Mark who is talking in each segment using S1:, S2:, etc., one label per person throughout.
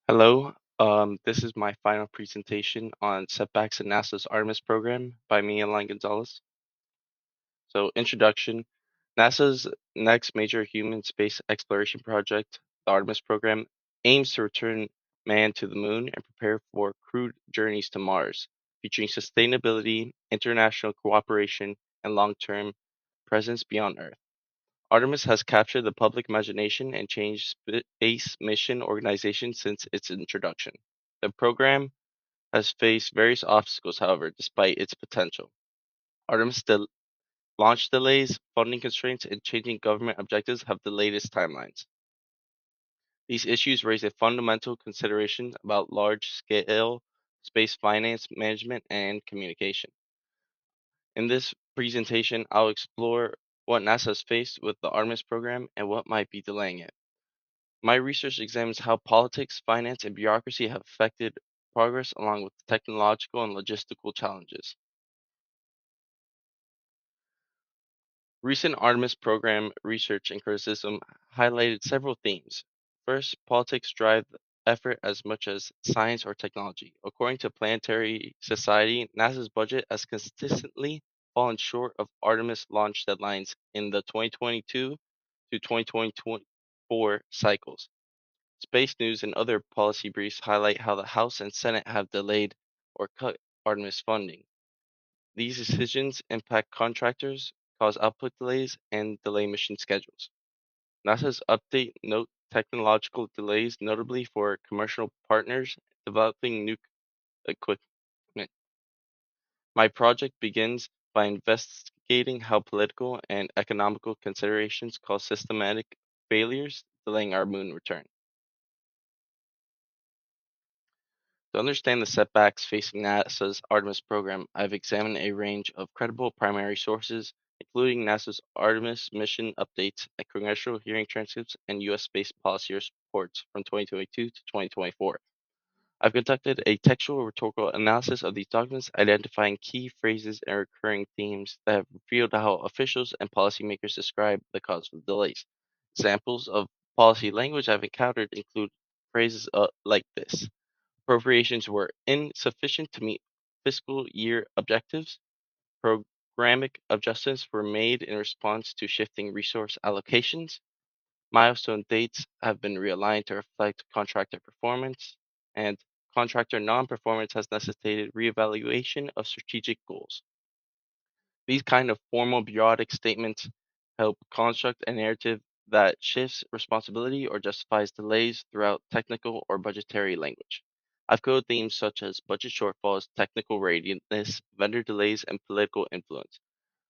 S1: Hello, this is my final presentation on setbacks in NASA's Artemis program by me and Line Gonzalez. So, introduction. NASA's next major human space exploration project, the Artemis program, aims to return man to the moon and prepare for crewed journeys to Mars, featuring sustainability, international cooperation, and long-term presence beyond Earth. Artemis has captured the public imagination and changed space mission organization since its introduction. The program has faced various obstacles, however, despite its potential. Artemis launch delays, funding constraints, and changing government objectives have delayed its timelines. These issues raise a fundamental consideration about large scale space finance, management, and communication. In this presentation, I'll explore what NASA has faced with the Artemis program and what might be delaying it. My research examines how politics, finance, and bureaucracy have affected progress along with technological and logistical challenges. Recent Artemis program research and criticism highlighted several themes. First, politics drive the effort as much as science or technology. According to Planetary Society, NASA's budget has consistently fallen short of Artemis launch deadlines in the 2022 to 2024 cycles. Space News and other policy briefs highlight how the House and Senate have delayed or cut Artemis funding. These decisions impact contractors, cause output delays, and delay mission schedules. NASA's update note technological delays, notably for commercial partners developing new equipment. My project begins by investigating how political and economical considerations cause systematic failures, delaying our moon return. To understand the setbacks facing NASA's Artemis program, I've examined a range of credible primary sources, including NASA's Artemis mission updates, and congressional hearing transcripts, and U.S. space policy reports from 2022 to 2024. I've conducted a textual rhetorical analysis of these documents, identifying key phrases and recurring themes that have revealed how officials and policymakers describe the cause of the delays. Examples of policy language I've encountered include phrases like this: appropriations were insufficient to meet fiscal year objectives. Programmatic adjustments were made in response to shifting resource allocations. Milestone dates have been realigned to reflect contractor performance, and contractor non-performance has necessitated reevaluation of strategic goals. These kind of formal bureaucratic statements help construct a narrative that shifts responsibility or justifies delays throughout technical or budgetary language. I've coded themes such as budget shortfalls, technical readiness, vendor delays, and political influence,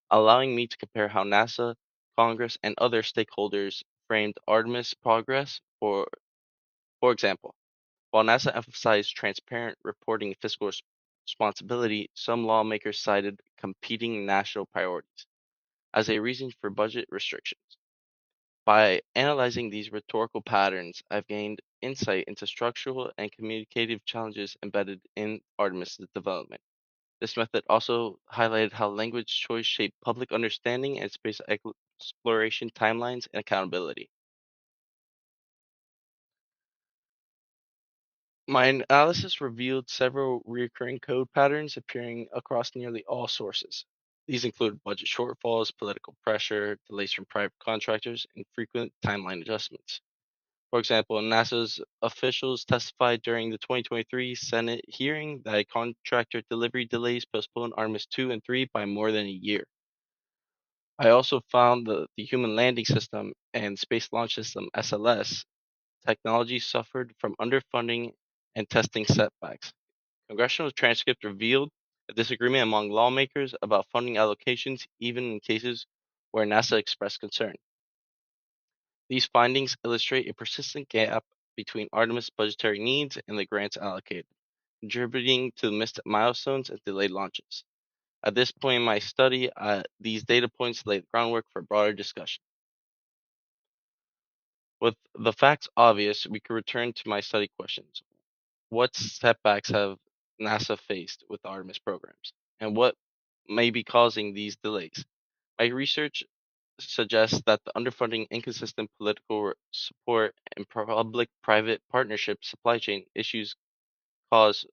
S1: allowing me to compare how NASA, Congress, and other stakeholders framed Artemis progress. For example, while NASA emphasized transparent reporting and fiscal responsibility, some lawmakers cited competing national priorities as a reason for budget restrictions. By analyzing these rhetorical patterns, I've gained insight into structural and communicative challenges embedded in Artemis' development. This method also highlighted how language choice shaped public understanding and space exploration timelines and accountability. My analysis revealed several recurring code patterns appearing across nearly all sources. These include budget shortfalls, political pressure, delays from private contractors, and frequent timeline adjustments. For example, NASA's officials testified during the 2023 Senate hearing that contractor delivery delays postponed Artemis 2 and 3 by more than a year. I also found the Human Landing System and Space Launch System (SLS) technology suffered from underfunding and testing setbacks. Congressional transcript revealed a disagreement among lawmakers about funding allocations, even in cases where NASA expressed concern. These findings illustrate a persistent gap between Artemis budgetary needs and the grants allocated, contributing to missed milestones and delayed launches. At this point in my study, these data points lay the groundwork for broader discussion. With the facts obvious, we can return to my study questions. What setbacks have NASA faced with Artemis programs, and what may be causing these delays? My research suggests that the underfunding, inconsistent political support, and public-private partnership supply chain issues cause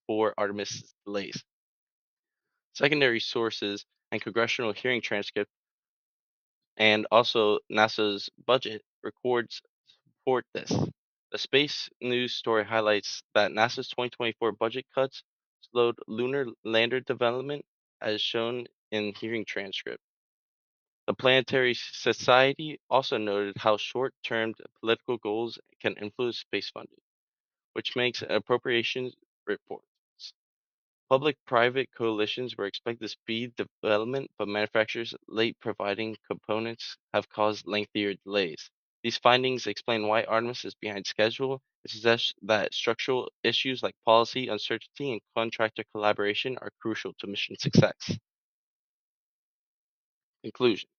S1: for Artemis delays. Secondary sources and congressional hearing transcript and also NASA's budget records support this. The space news story highlights that NASA's 2024 budget cuts slowed lunar lander development, as shown in hearing transcript. The Planetary Society also noted how short-term political goals can influence space funding, which makes appropriations reports. Public-private coalitions were expected to speed development, but manufacturers late providing components have caused lengthier delays. These findings explain why Artemis is behind schedule and suggest that structural issues like policy uncertainty and contractor collaboration are crucial to mission success. Conclusion.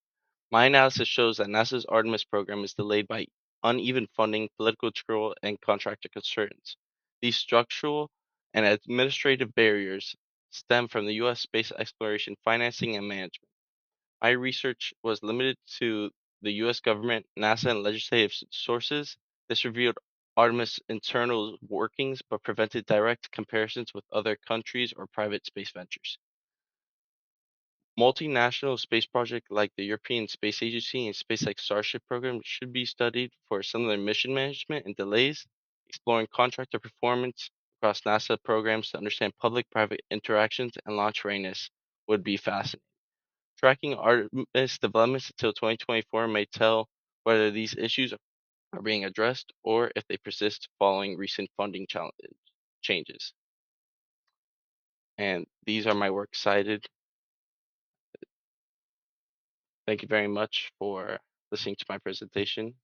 S1: My analysis shows that NASA's Artemis program is delayed by uneven funding, political and contractor concerns. These structural and administrative barriers stem from the U.S. space exploration financing and management. My research was limited to the U.S. government, NASA, and legislative sources. This revealed Artemis' internal workings but prevented direct comparisons with other countries or private space ventures. Multinational space projects like the European Space Agency and SpaceX Starship program should be studied for similar mission management and delays. Exploring contractor performance across NASA programs to understand public-private interactions and launch readiness would be fascinating. Tracking Artemis developments until 2024 may tell whether these issues are being addressed or if they persist following recent funding changes. And these are my works cited. Thank you very much for listening to my presentation.